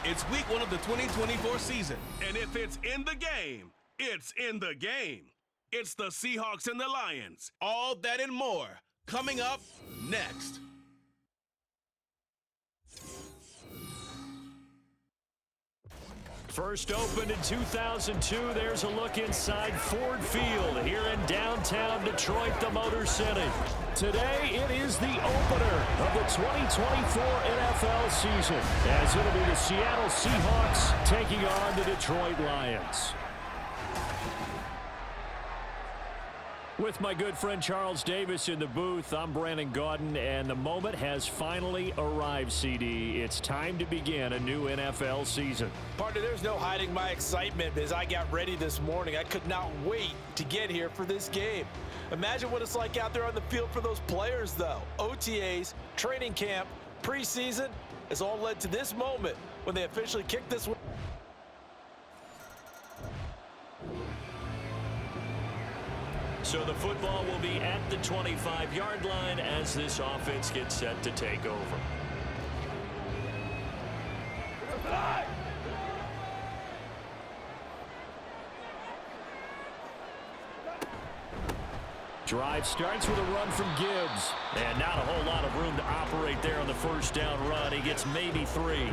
It's week 1 of the 2024 season, and if it's in the game, it's in the game. It's the Seahawks and the Lions. All that and more coming up next. First opened in 2002, there's a look inside Ford Field here in downtown Detroit, the Motor City. Today, it is the opener of the 2024 NFL season, as it'll be the Seattle Seahawks taking on the Detroit Lions. With my good friend Charles Davis in the booth, I'm Brandon Gaudin, and the moment has finally arrived, CD. It's time to begin a new NFL season. Partner, there's no hiding my excitement as I got ready this morning. I could not wait to get here for this game. Imagine what it's like out there on the field for those players, though. OTAs, training camp, preseason has all led to this moment when they officially kick this one. So the football will be at the 25-yard line as this offense gets set to take over. Drive starts with a run from Gibbs. And not a whole lot of room to operate there on the first down run. He gets maybe 3.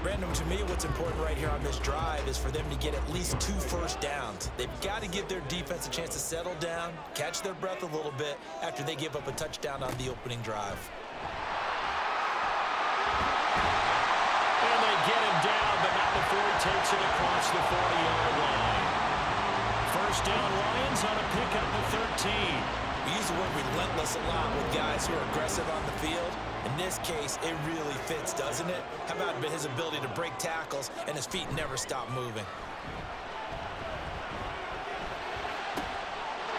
Brandon, to me, what's important right here on this drive is for them to get at least 2 first downs. They've got to give their defense a chance to settle down, catch their breath a little bit after they give up a touchdown on the opening drive. And they get him down, but not before he takes it across the 40-yard line. First down, Lions on a pickup of 13. We use the word relentless a lot with guys who are aggressive on the field. In this case, it really fits, doesn't it? How about his ability to break tackles and his feet never stop moving?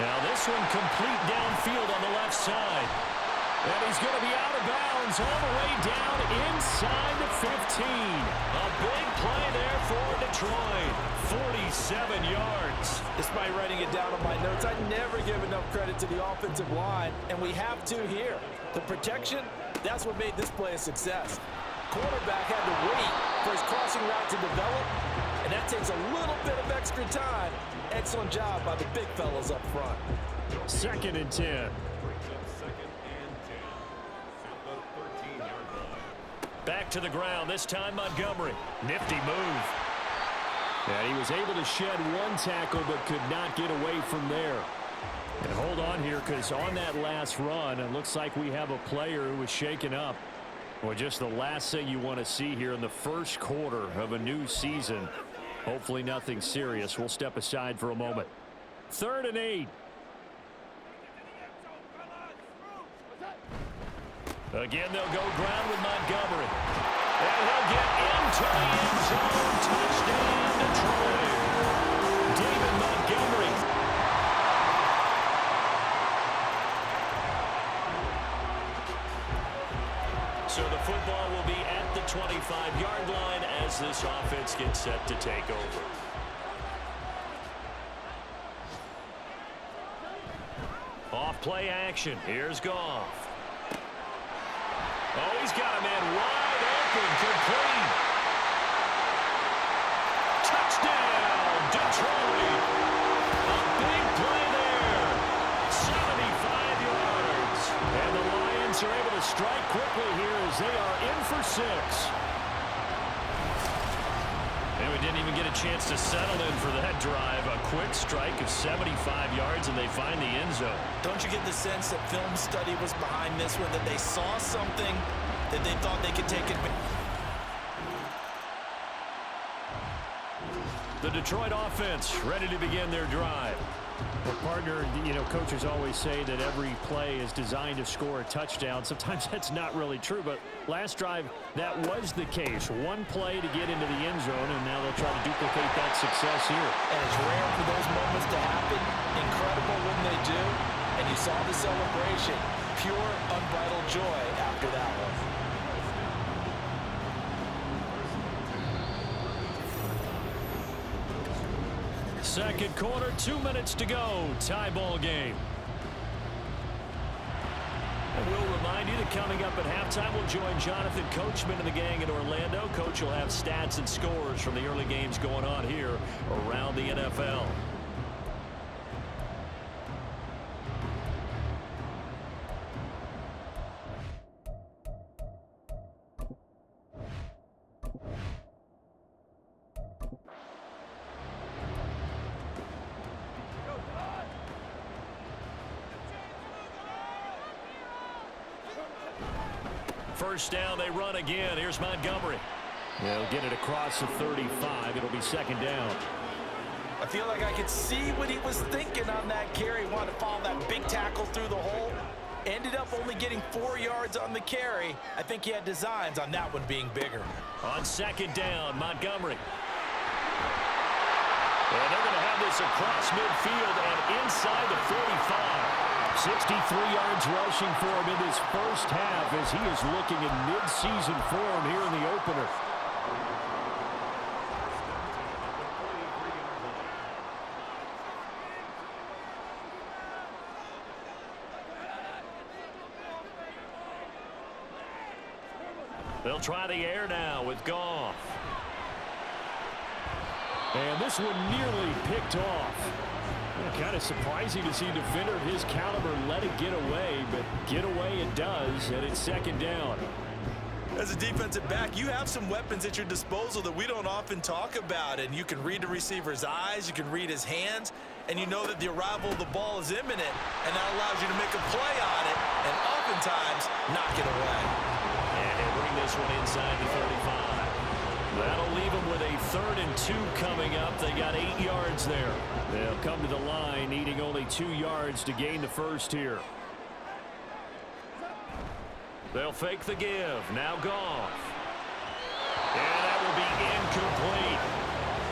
Now this one complete downfield on the left side. And he's going to be out of bounds all the way down inside the 15. A big play there for Detroit. 47 yards. Despite writing it down on my notes, I never give enough credit to the offensive line, and we have to here. The protection, that's what made this play a success. Quarterback had to wait for his crossing route to develop, and that takes a little bit of extra time. Excellent job by the big fellas up front. 2nd and 10. Back to the ground, this time Montgomery. Nifty move. And he was able to shed one tackle but could not get away from there. And hold on here, because on that last run, it looks like we have a player who was shaken up. Well, just the last thing you want to see here in the first quarter of a new season. Hopefully nothing serious. We'll step aside for a moment. 3rd and 8. Again, they'll go ground with Montgomery. And he'll get into the end zone. Touchdown, Detroit. David Montgomery. So the football will be at the 25-yard line as this offense gets set to take over. Off play action. Here's Goff. Oh, he's got a man wide open, complete. Touchdown, Detroit. A big play there. 75 yards. And the Lions are able to strike quickly here as they are in for 6. And we didn't even get a chance to settle in for that drive. A quick strike of 75 yards, and they find the end zone. Don't you get the sense that film study was behind this one, that they saw something that they thought they could take advantage? The Detroit offense ready to begin their drive. Well, partner, coaches always say that every play is designed to score a touchdown. Sometimes that's not really true, but last drive, that was the case. One play to get into the end zone, and now they'll try to duplicate that success here. And it's rare for those moments to happen. Incredible when they do. And you saw the celebration. Pure, unbridled joy after that one. Second quarter, 2 minutes to go. Tie ball game. And we'll remind you the coming up at halftime. We'll join Jonathan Coachman and the gang in Orlando. Coach will have stats and scores from the early games going on here around the NFL. First down, they run again. Here's Montgomery. They'll get it across the 35. It'll be second down. I feel like I could see what he was thinking on that carry. Wanted to follow that big tackle through the hole. Ended up only getting 4 yards on the carry. I think he had designs on that one being bigger. On second down, Montgomery. And they're going to have this across midfield and inside the 45. 63 yards rushing for him in this first half as he is looking in mid-season form here in the opener. They'll try the air now with Goff. And this one nearly picked off. Kind of surprising to see a defender of his caliber let it get away, but get away it does, and it's second down. As a defensive back, you have some weapons at your disposal that we don't often talk about, and you can read the receiver's eyes, you can read his hands, and you know that the arrival of the ball is imminent, and that allows you to make a play on it, and oftentimes knock it away. And they bring this one inside the 35. That'll leave them with a 3rd and 2 coming up. They got 8 yards there. They'll come to the line needing only 2 yards to gain the first here. They'll fake the give. Now Goff. And that will be incomplete.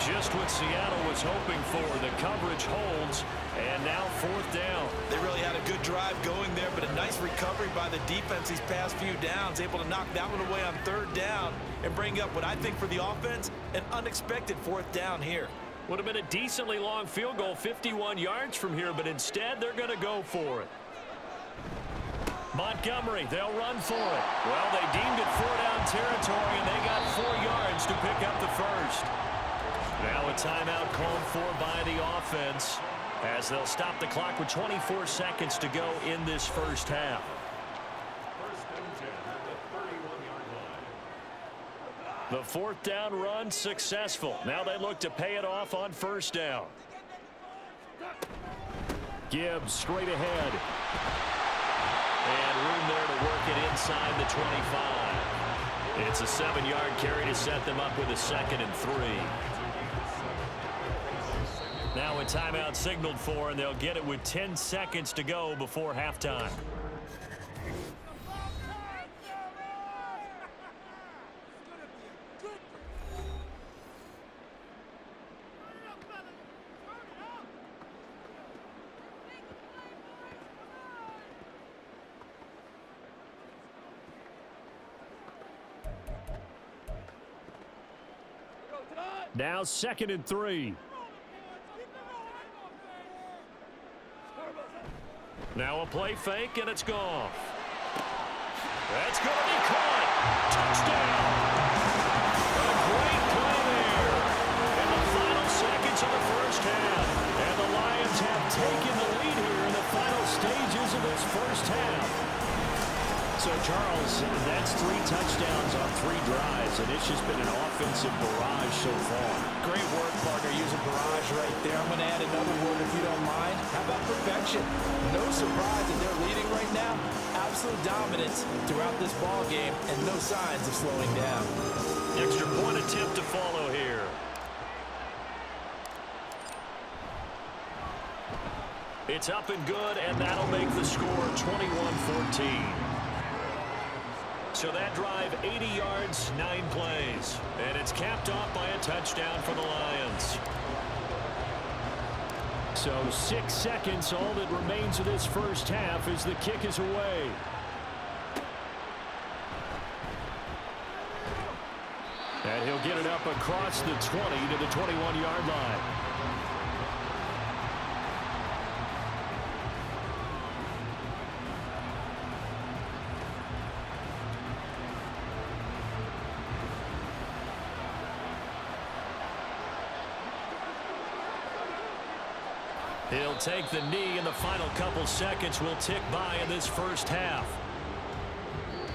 Just what Seattle was hoping for. The coverage holds, and now 4th down. They really had a good drive going there, but a nice recovery by the defense these past few downs, able to knock that one away on 3rd down and bring up what I think for the offense, an unexpected 4th down here. Would have been a decently long field goal, 51 yards from here, but instead they're going to go for it. Montgomery, they'll run for it. Well, they deemed it 4-down territory, and they got 4 yards to pick up the first. Now a timeout called for by the offense as they'll stop the clock with 24 seconds to go in this first half. The 4th down run successful. Now they look to pay it off on 1st down. Gibbs straight ahead. And room there to work it inside the 25. It's a 7-yard carry to set them up with a 2nd and 3. Now a timeout signaled for, and they'll get it with 10 seconds to go before halftime. Now 2nd and 3. Now a play fake, and it's Goff. That's going to be caught. Touchdown. A great play there in the final seconds of the first half. And the Lions have taken the lead here in the final stages of this first half. So, Charles, that's 3 touchdowns on 3 drives, and it's just been an offensive barrage so far. Great work, partner, using barrage right there. I'm going to add another word if you don't mind. How about perfection? No surprise that they're leading right now. Absolute dominance throughout this ball game, and no signs of slowing down. Extra point attempt to follow here. It's up and good, and that'll make the score 21-14. So that drive, 80 yards, 9 plays. And it's capped off by a touchdown for the Lions. So 6 seconds, all that remains of this first half as the kick is away. And he'll get it up across the 20 to the 21-yard line. He'll take the knee, and the final couple seconds will tick by in this first half.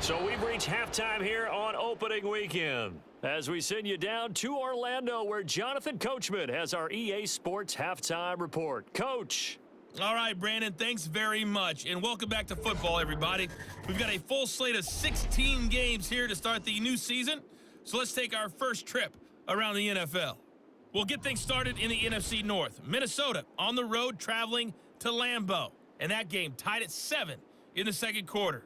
So we've reached halftime here on opening weekend, as we send you down to Orlando, where Jonathan Coachman has our EA Sports halftime report. Coach. All right, Brandon, thanks very much, and welcome back to football, everybody. We've got a full slate of 16 games here to start the new season, so let's take our first trip around the NFL. We'll get things started in the NFC North. Minnesota on the road traveling to Lambeau, and that game tied at 7 in the second quarter.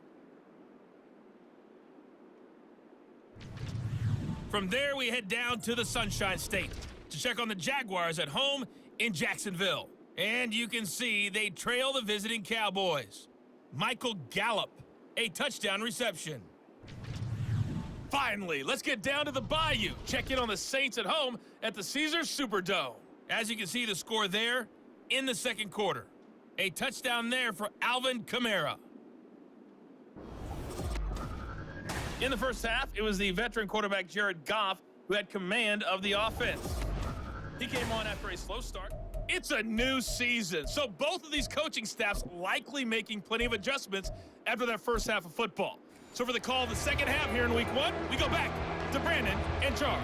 From there, we head down to the Sunshine State to check on the Jaguars at home in Jacksonville. And you can see they trail the visiting Cowboys. Michael Gallup, a touchdown reception. Finally, let's get down to the Bayou. Check in on the Saints at home at the Caesars Superdome. As you can see, the score there in the second quarter. A touchdown there for Alvin Kamara. In the first half, it was the veteran quarterback Jared Goff who had command of the offense. He came on after a slow start. It's a new season, so both of these coaching staffs likely making plenty of adjustments after their first half of football. So for the call of the second half here in week 1, we go back to Brandon and Charles.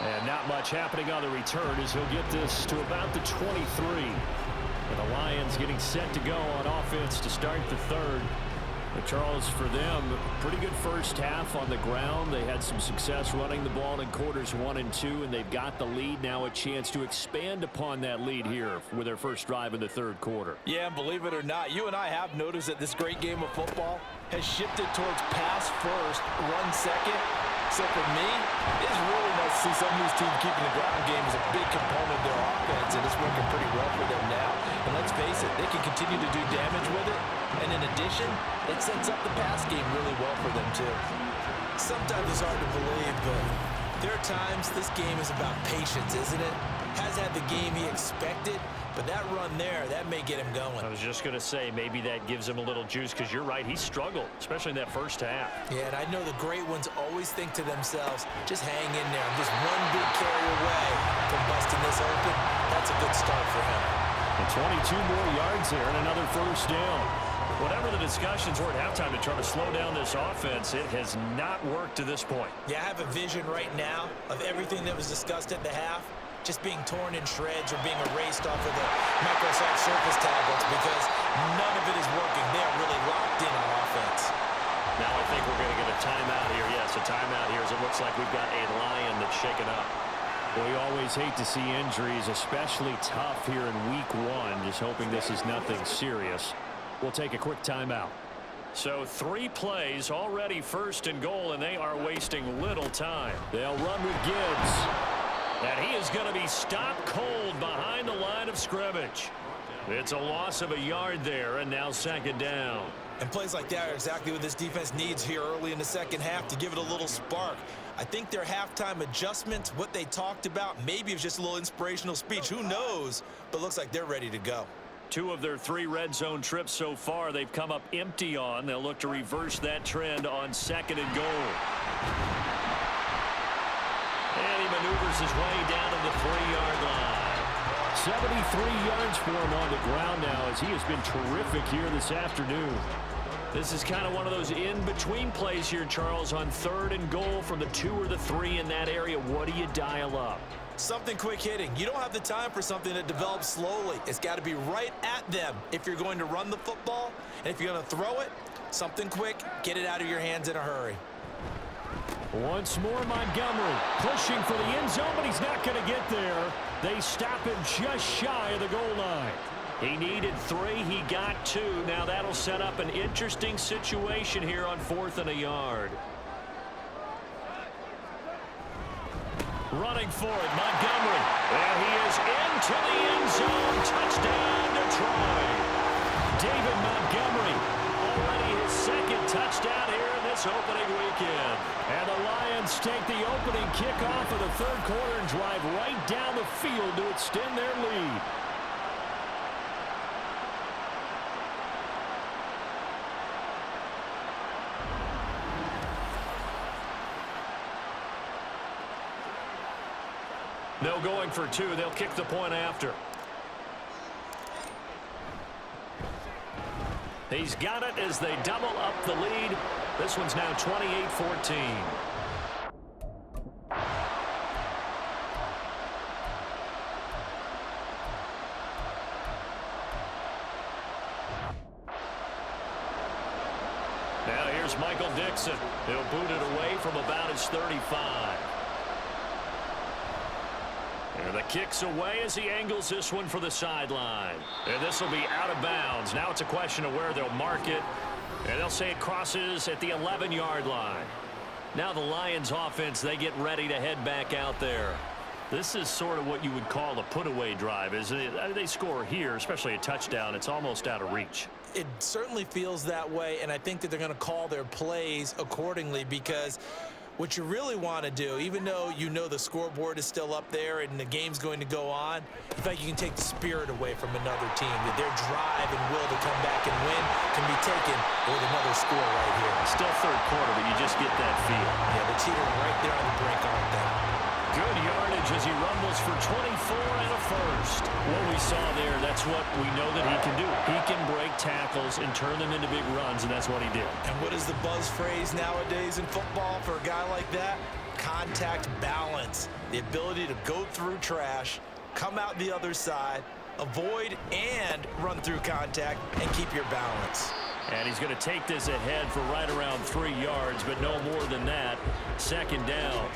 And not much happening on the return as he'll get this to about the 23. And the Lions getting set to go on offense to start the third. But Charles, for them, pretty good first half on the ground. They had some success running the ball in quarters 1 and 2, and they've got the lead. Now a chance to expand upon that lead here with their first drive in the third quarter. Yeah, and believe it or not, you and I have noticed that this great game of football has shifted towards pass first, run second. So for me, it's really nice to see some of these teams keeping the ground game as a big component of their offense, and it's working pretty well for them now. And let's face it, they can continue to do damage with it. And in addition, it sets up the pass game really well for them, too. Sometimes it's hard to believe, but there are times this game is about patience, isn't it? Has had the game he expected, but that run there, that may get him going. I was just going to say, maybe that gives him a little juice, because you're right, he struggled, especially in that first half. Yeah, and I know the great ones always think to themselves, just hang in there. I'm just one big carry away from busting this open. That's a good start for him. And 22 more yards there and another first down. Whatever the discussions were at halftime to try to slow down this offense, it has not worked to this point. Yeah, I have a vision right now of everything that was discussed at the half just being torn in shreds or being erased off of the Microsoft Surface tablets because none of it is working. They're really locked in on offense. Now I think we're going to get a timeout here. Yes, a timeout here as it looks like we've got a Lion that's shaken up. We always hate to see injuries, especially tough here in week 1. Just hoping this is nothing serious. We'll take a quick timeout. So 3 plays already first and goal, and they are wasting little time. They'll run with Gibbs. And he is going to be stopped cold behind the line of scrimmage. It's a loss of a yard there, and now second down. And plays like that are exactly what this defense needs here early in the second half to give it a little spark. I think their halftime adjustments, what they talked about, maybe it was just a little inspirational speech. Who knows? But looks like they're ready to go. 2 of their 3 red zone trips so far they've come up empty on. They'll look to reverse that trend on second and goal. And he maneuvers his way down to the 3-yard line. 73 yards for him on the ground now as he has been terrific here this afternoon. This is kind of one of those in-between plays here, Charles, on third and goal from the 2 or the 3 in that area. What do you dial up? Something quick hitting. You don't have the time for something that develops slowly. It's got to be right at them if you're going to run the football. And if you're going to throw it, something quick, get it out of your hands in a hurry. Once more, Montgomery pushing for the end zone, but he's not going to get there. They stop him just shy of the goal line. He needed 3. He got 2. Now that'll set up an interesting situation here on 4th and a yard. Running for it, Montgomery. And he is into the end zone. Touchdown, Detroit. David Montgomery, already his 2nd touchdown here in this opening weekend. And the Lions take the opening kickoff of the 3rd quarter and drive right down the field to extend their lead. No going for two. They'll kick the point after. He's got it as they double up the lead. This one's now 28-14. Now here's Michael Dixon. He'll boot it away from about his 35. And the kick's away as he angles this one for the sideline. And this will be out of bounds. Now it's a question of where they'll mark it. And they'll say it crosses at the 11-yard line. Now the Lions offense, they get ready to head back out there. This is sort of what you would call a put-away drive, isn't it? They score here, especially a touchdown. It's almost out of reach. It certainly feels that way, and I think that they're going to call their plays accordingly, because what you really want to do, even though you know the scoreboard is still up there and the game's going to go on, in fact, you can take the spirit away from another team. That their drive and will to come back and win can be taken with another score right here. Still third quarter, but you just get that feel. Yeah, they're teetering right there on the brink, aren't they? Good yardage as he rumbles for 24 and a first. What we saw there, that's what we know that he can do. He can break tackles and turn them into big runs, and that's what he did. And what is the buzz phrase nowadays in football for a guy like that? Contact balance. The ability to go through trash, come out the other side, avoid and run through contact, and keep your balance. And he's going to take this ahead for right around 3 yards, but no more than that. Second down.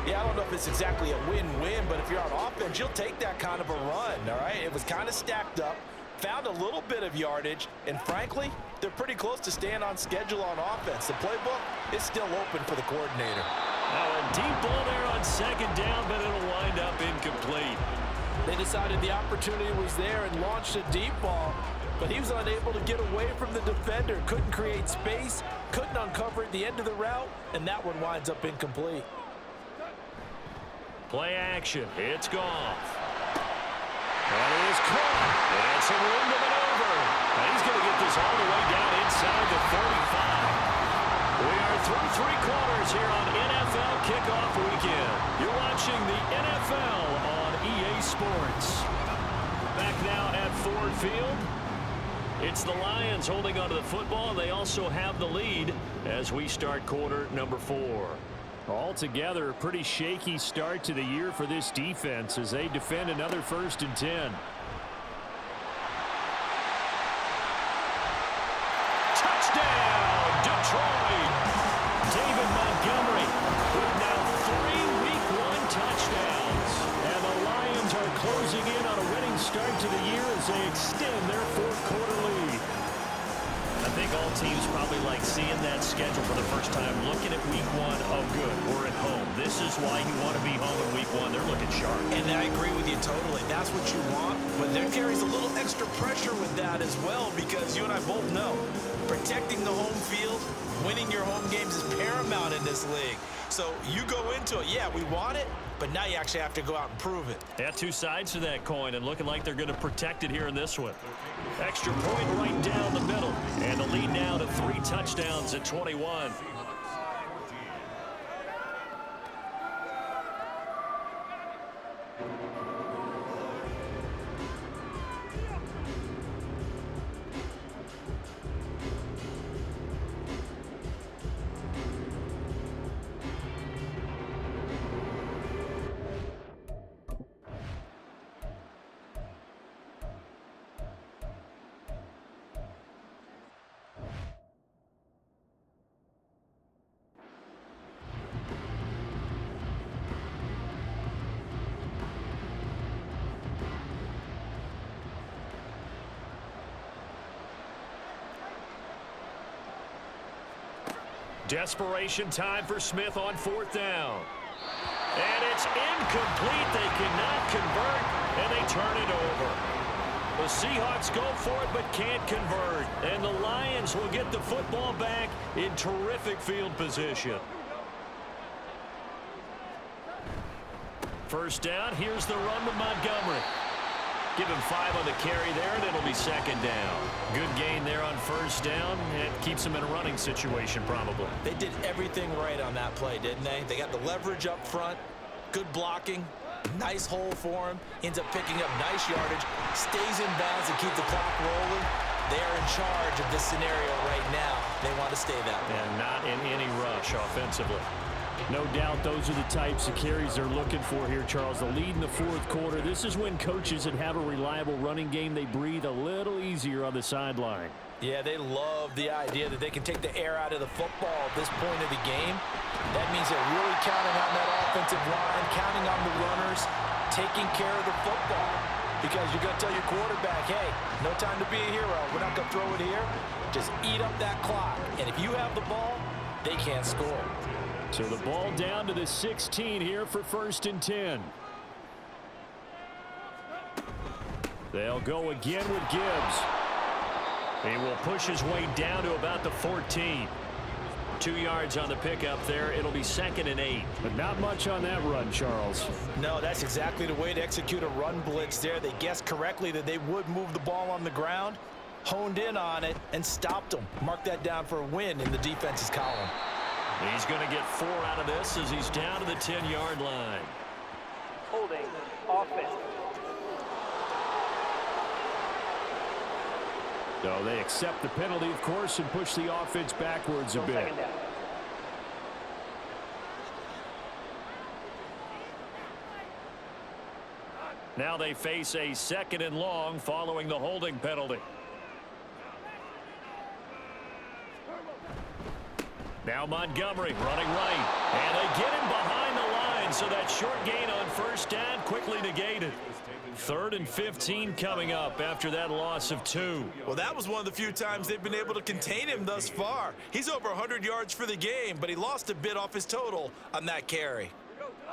Yeah, I don't know if it's exactly a win-win, but if you're on offense, you'll take that kind of a run, all right? It was kind of stacked up, found a little bit of yardage, and frankly, they're pretty close to staying on schedule on offense. The playbook is still open for the coordinator. Now a deep ball there on second down, but it'll wind up incomplete. They decided the opportunity was there and launched a deep ball, but he was unable to get away from the defender, couldn't create space, couldn't uncover at the end of the route, and that one winds up incomplete. Play action. It's Goff. That is caught. It's a wind of it over. And he's going to get this all the way down inside the 35. We are through 3 quarters here on NFL Kickoff Weekend. You're watching the NFL on EA Sports. Back now at Ford Field. It's the Lions holding onto the football. They also have the lead as we start quarter number 4. Altogether, a pretty shaky start to the year for this defense as they defend another 1st and 10. Touchdown, Detroit! David Montgomery with now 3 Week 1 touchdowns. And the Lions are closing in on a winning start to the year as they extend their 4th quarter lead. I think all teams probably like seeing that schedule for the first time, looking at week 1. Oh, good, we're at home. This is why you want to be home in week 1. They're looking sharp. And I agree with you totally. That's what you want. But there carries a little extra pressure with that as well, because you and I both know protecting the home field, winning your home games is paramount in this league. So you go into it, yeah, we want it, but now you actually have to go out and prove it. Yeah, 2 sides to that coin, and looking like they're going to protect it here in this one. Extra point right down the middle, and the lead now to 3 touchdowns at 21. Desperation time for Smith on 4th down. And it's incomplete. They cannot convert, and they turn it over. The Seahawks go for it but can't convert. And the Lions will get the football back in terrific field position. First down, here's the run to Montgomery. Give him 5 on the carry there, and it'll be 2nd down. Good gain there on 1st down. It keeps him in a running situation, probably. They did everything right on that play, didn't they? They got the leverage up front, good blocking, Nice hole for him. Ends up picking up nice yardage. Stays in bounds to keep the clock rolling. They're in charge of this scenario right now. They want to stay that way. And not in any rush offensively. No doubt those are the types of carries they're looking for here, Charles. The lead in the fourth quarter. This is when coaches that have a reliable running game, they breathe a little easier on the sideline. Yeah, they love the idea that they can take the air out of the football at this point of the game. That means they're really counting on that offensive line, counting on the runners, taking care of the football. Because you're going to tell your quarterback, hey, no time to be a hero. We're not going to throw it here. Just eat up that clock. And if you have the ball, they can't score. So the ball down to the 16 here for 1st and 10. They'll go again with Gibbs. He will push his way down to about the 14. 2 yards on the pickup there. It'll be 2nd and 8. But not much on that run, Charles. No, that's exactly the way to execute a run blitz there. They guessed correctly that they would move the ball on the ground, honed in on it, and stopped them. Mark that down for a win in the defense's column. He's going to get 4 out of this as he's down to the 10-yard line. Holding offense. So they accept the penalty, of course, and push the offense backwards a bit. Now they face a 2nd and long following the holding penalty. Now Montgomery running right. And they get him behind the line, so that short gain on 1st down quickly negated. 3rd and 15 coming up after that loss of 2. Well, that was one of the few times they've been able to contain him thus far. He's over 100 yards for the game, but he lost a bit off his total on that carry.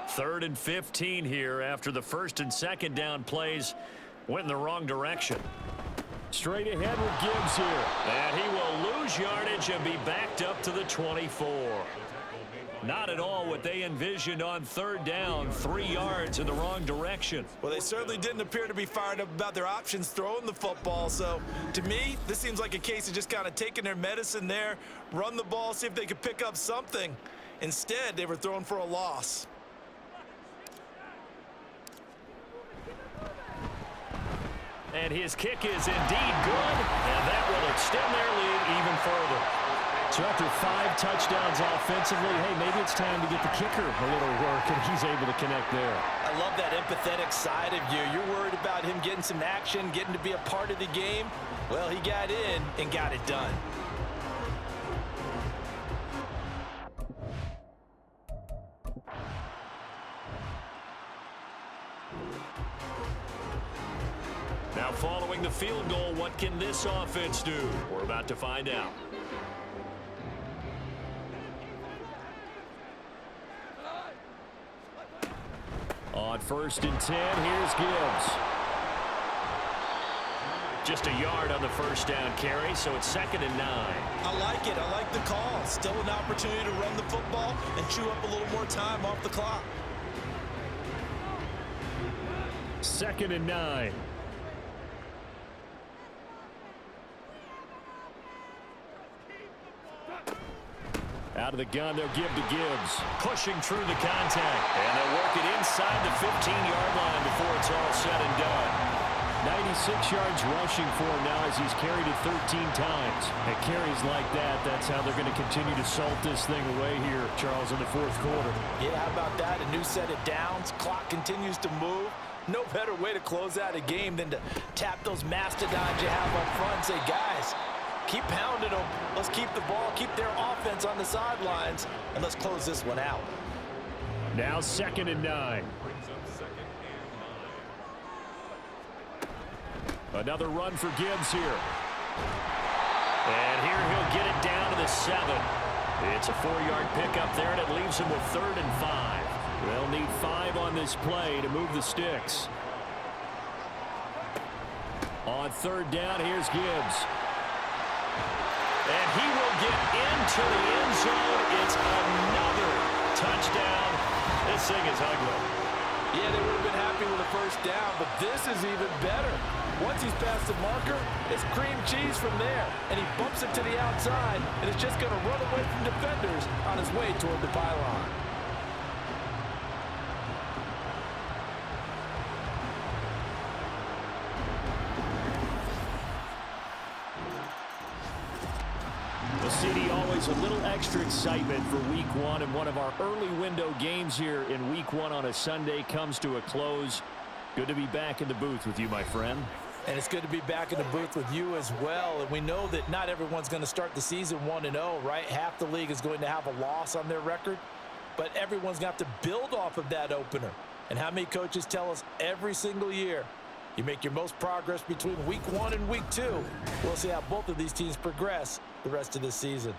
3rd and 15 here after the 1st and 2nd down plays went in the wrong direction. Straight ahead with Gibbs here. And he will lose yardage and be backed up to the 24. Not at all what they envisioned on 3rd down. 3 yards in the wrong direction. Well, they certainly didn't appear to be fired up about their options throwing the football. So, to me, this seems like a case of just kind of taking their medicine there, run the ball, see if they could pick up something. Instead, they were throwing for a loss. And his kick is indeed good, and that will extend their lead even further. So after 5 touchdowns offensively, hey, maybe it's time to get the kicker a little work, and he's able to connect there. I love that empathetic side of you. You're worried about him getting some action, getting to be a part of the game. Well, he got in and got it done. Now following the field goal, what can this offense do? We're about to find out. On 1st and 10, here's Gibbs. Just a yard on the 1st down carry, so it's 2nd and 9. I like it. I like the call. Still an opportunity to run the football and chew up a little more time off the clock. 2nd and 9. Out of the gun, they'll give to Gibbs. Pushing through the contact. And they'll work it inside the 15-yard line before it's all said and done. 96 yards rushing for him now as he's carried it 13 times. At carries like that, that's how they're going to continue to salt this thing away here, Charles, in the 4th quarter. Yeah, how about that? A new set of downs. Clock continues to move. No better way to close out a game than to tap those mastodons you have up front and say, guys, keep pounding them. Let's keep the ball, keep their offense on the sidelines, and let's close this one out. Now 2nd and 9. Another run for Gibbs here. And here he'll get it down to the 7. It's a 4-yard pickup there, and it leaves him with 3rd and 5. They'll need 5 on this play to move the sticks. On 3rd down, here's Gibbs. And he will get into the end zone. It's another touchdown. This thing is ugly. Yeah, they would have been happy with the 1st down, but this is even better. Once he's past the marker, it's cream cheese from there. And he bumps it to the outside, and it's just going to run away from defenders on his way toward the pylon. City, always a little extra excitement for Week 1, and one of our early window games here in Week 1 on a Sunday comes to a close. Good to be back in the booth with you, my friend. And it's good to be back in the booth with you as well. And we know that not everyone's going to start the season 1-0, right? Half the league is going to have a loss on their record, but everyone's going to have to build off of that opener. And how many coaches tell us every single year, you make your most progress between Week 1 and Week 2. We'll see how both of these teams progress the rest of this season.